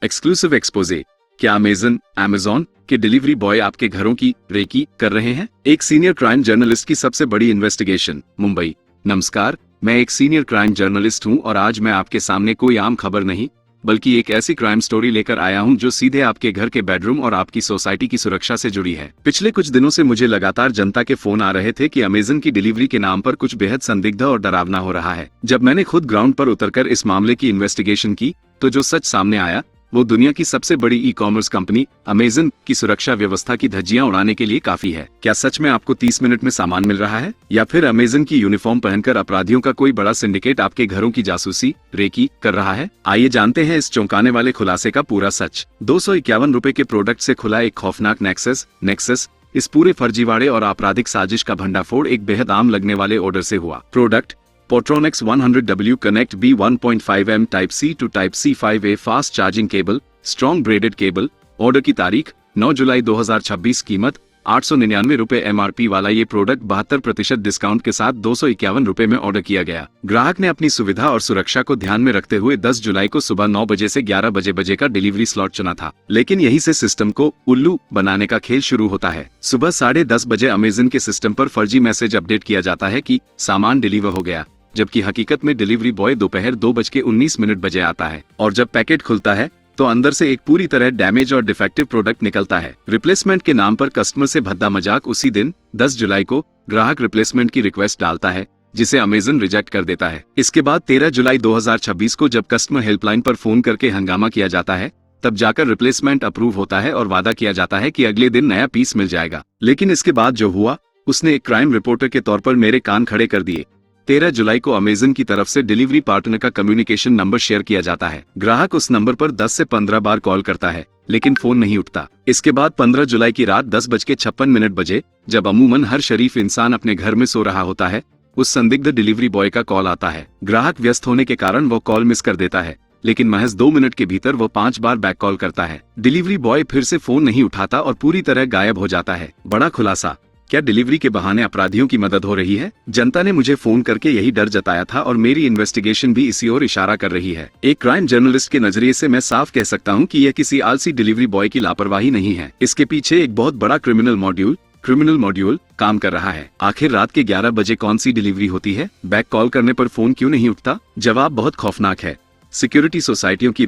Exclusive exposé. क्या Amazon के delivery boy आपके घरों की रेकी कर रहे हैं? एक सीनियर क्राइम जर्नलिस्ट की सबसे बड़ी इन्वेस्टिगेशन, मुंबई। नमस्कार, मैं एक सीनियर क्राइम जर्नलिस्ट हूं और आज मैं आपके सामने कोई आम खबर नहीं बल्कि एक ऐसी क्राइम स्टोरी लेकर आया हूं जो सीधे आपके घर के बेडरूम और आपकी सोसाइटी की सुरक्षा से जुड़ी है। पिछले कुछ दिनों से मुझे लगातार जनता के फोन आ रहे थे कि अमेज़न की डिलीवरी के नाम पर कुछ बेहद संदिग्ध और डरावना हो रहा है। जब मैंने खुद ग्राउंड पर उतरकर इस मामले की इन्वेस्टिगेशन की तो जो सच सामने आया वो दुनिया की सबसे बड़ी ई कॉमर्स कंपनी अमेज़न की सुरक्षा व्यवस्था की धज्जियां उड़ाने के लिए काफी है। क्या सच में आपको 30 मिनट में सामान मिल रहा है, या फिर अमेज़न की यूनिफॉर्म पहनकर अपराधियों का कोई बड़ा सिंडिकेट आपके घरों की जासूसी रेकी कर रहा है? आइए जानते हैं इस चौंकाने वाले खुलासे का पूरा सच। 251 रुपए के प्रोडक्ट से खुला एक खौफनाक नेक्सस। इस पूरे फर्जीवाड़े और आपराधिक साजिश का भंडाफोड़ एक बेहद आम लगने वाले ऑर्डर से हुआ। Product Portron X100W Connect B 1.5M Type C to Type C 5A fast charging cable, strong braided cable. Order की तारीख 9 जुलाई 2026। कीमत 899 रुपए MRP वाला ये प्रोडक्ट 72% डिस्काउंट के साथ 251 रुपए में ऑर्डर किया गया। ग्राहक ने अपनी सुविधा और सुरक्षा को ध्यान में रखते हुए 10 जुलाई को सुबह 9 बजे से 11 बजे का डिलीवरी स्लॉट चुना था। लेकिन यहीं से सिस्टम को उल्लू बनाने का खेल शुरू होता है। सुबह 10:30 बजे अमेज़न के सिस्टम पर फर्जी मैसेज अपडेट किया जाता है कि सामान डिलीवर हो गया, जबकि हकीकत में डिलीवरी बॉय दोपहर 2:19 बजे आता है। और जब पैकेट खुलता है तो अंदर से एक पूरी तरह डैमेज और डिफेक्टिव प्रोडक्ट निकलता है। रिप्लेसमेंट के नाम पर कस्टमर से भद्दा मजाक। उसी दिन 10 जुलाई को ग्राहक रिप्लेसमेंट की रिक्वेस्ट डालता है जिसे अमेज़न रिजेक्ट कर देता है। इसके बाद 13 जुलाई 2026 को जब कस्टमर हेल्पलाइन पर फोन करके हंगामा किया जाता है तब जाकर रिप्लेसमेंट अप्रूव होता है और वादा किया जाता है कि अगले दिन नया पीस मिल जाएगा। लेकिन इसके बाद जो हुआ उसने एक क्राइम रिपोर्टर के तौर पर मेरे कान खड़े कर दिए। 13 जुलाई को अमेज़न की तरफ से डिलीवरी पार्टनर का कम्युनिकेशन नंबर शेयर किया जाता है। ग्राहक उस नंबर पर 10 से 15 बार कॉल करता है लेकिन फोन नहीं उठता। इसके बाद 15 जुलाई की रात 10:56 बजे जब अमूमन हर शरीफ इंसान अपने घर में सो रहा होता है, उस संदिग्ध डिलीवरी बॉय का कॉल आता है। ग्राहक व्यस्त होने के कारण वो कॉल मिस कर देता है, लेकिन महज 2 मिनट के भीतर वो 5 बार बैक कॉल करता है। डिलीवरी बॉय फिर से फोन नहीं उठाता और पूरी तरह गायब हो जाता है। बड़ा खुलासा। क्या डिलीवरी के बहाने अपराधियों की मदद हो रही है? जनता ने मुझे फोन करके यही डर जताया था और मेरी इन्वेस्टिगेशन भी इसी ओर इशारा कर रही है। एक क्राइम जर्नलिस्ट के नजरिए से मैं साफ कह सकता हूं कि यह किसी आलसी डिलीवरी बॉय की लापरवाही नहीं है। इसके पीछे एक बहुत बड़ा क्रिमिनल मॉड्यूल काम कर रहा है। आखिर रात के 11 बजे कौन सी डिलीवरी होती है? बैक कॉल करने पर फोन क्यों नहीं उठता? जवाब बहुत खौफनाक है। सिक्योरिटी सोसाइटियों की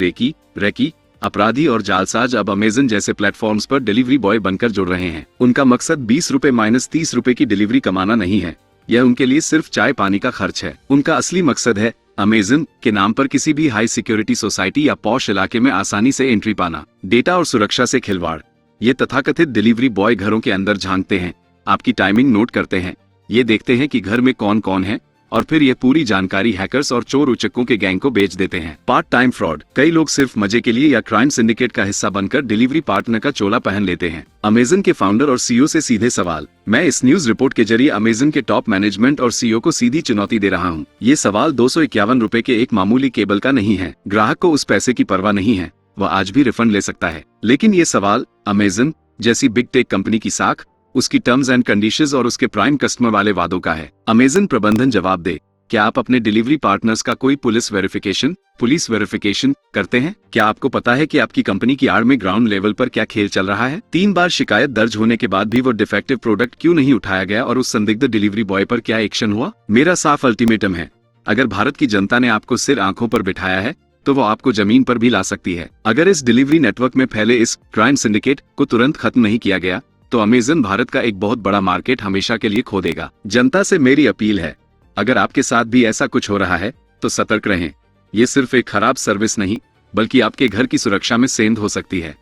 रेकी अपराधी और जालसाज अब अमेज़न जैसे प्लेटफॉर्म्स पर डिलीवरी बॉय बनकर जुड़ रहे हैं। उनका मकसद 20 रुपए - 30 रुपए की डिलीवरी कमाना नहीं है। यह उनके लिए सिर्फ चाय पानी का खर्च है। उनका असली मकसद है अमेज़न के नाम पर किसी भी हाई सिक्योरिटी सोसाइटी या पॉश इलाके में आसानी से एंट्री पाना, डेटा और सुरक्षा से खिलवाड़। ये तथाकथित डिलीवरी बॉय घरों के अंदर झांकते हैं, आपकी टाइमिंग नोट करते हैं, ये देखते हैं कि घर में कौन कौन है और फिर यह पूरी जानकारी हैकर्स और चोर उचक्कों के गैंग को बेच देते हैं। Part time fraud. कई लोग सिर्फ मजे के लिए या क्राइम सिंडिकेट का हिस्सा बनकर डिलीवरी पार्टनर का चोला पहन लेते हैं। अमेज़न के फाउंडर और सीईओ से सीधे सवाल। मैं इस न्यूज रिपोर्ट के जरिए अमेज़न के टॉप मैनेजमेंट और सीईओ को सीधी चुनौती दे रहा हूँ। ये सवाल 251 रुपए के एक मामूली केबल का नहीं है। ग्राहक को उस पैसे की परवाह नहीं है, वह आज भी रिफंड ले सकता है। लेकिन ये सवाल अमेज़न जैसी बिग टेक कंपनी की साख, उसकी टर्म्स एंड कंडीशंस और उसके प्राइम कस्टमर वाले वादों का है। अमेज़न प्रबंधन जवाब दे। क्या आप अपने डिलीवरी पार्टनर्स का कोई पुलिस वेरिफिकेशन करते हैं? क्या आपको पता है कि आपकी कंपनी की आड़ में ग्राउंड लेवल पर क्या खेल चल रहा है? 3 बार शिकायत दर्ज होने के बाद भी वो डिफेक्टिव प्रोडक्ट क्यों नहीं उठाया गया और उस संदिग्ध डिलीवरी बॉय पर क्या एक्शन हुआ? मेरा साफ अल्टीमेटम है, अगर भारत की जनता ने आपको सिर आंखों पर बिठाया है तो वो आपको जमीन पर भी ला सकती है। अगर इस डिलीवरी नेटवर्क में फैले इस क्राइम सिंडिकेट को तुरंत खत्म नहीं किया गया तो अमेज़न भारत का एक बहुत बड़ा मार्केट हमेशा के लिए खो देगा। जनता से मेरी अपील है, अगर आपके साथ भी ऐसा कुछ हो रहा है तो सतर्क रहें। ये सिर्फ एक खराब सर्विस नहीं बल्कि आपके घर की सुरक्षा में सेंध हो सकती है।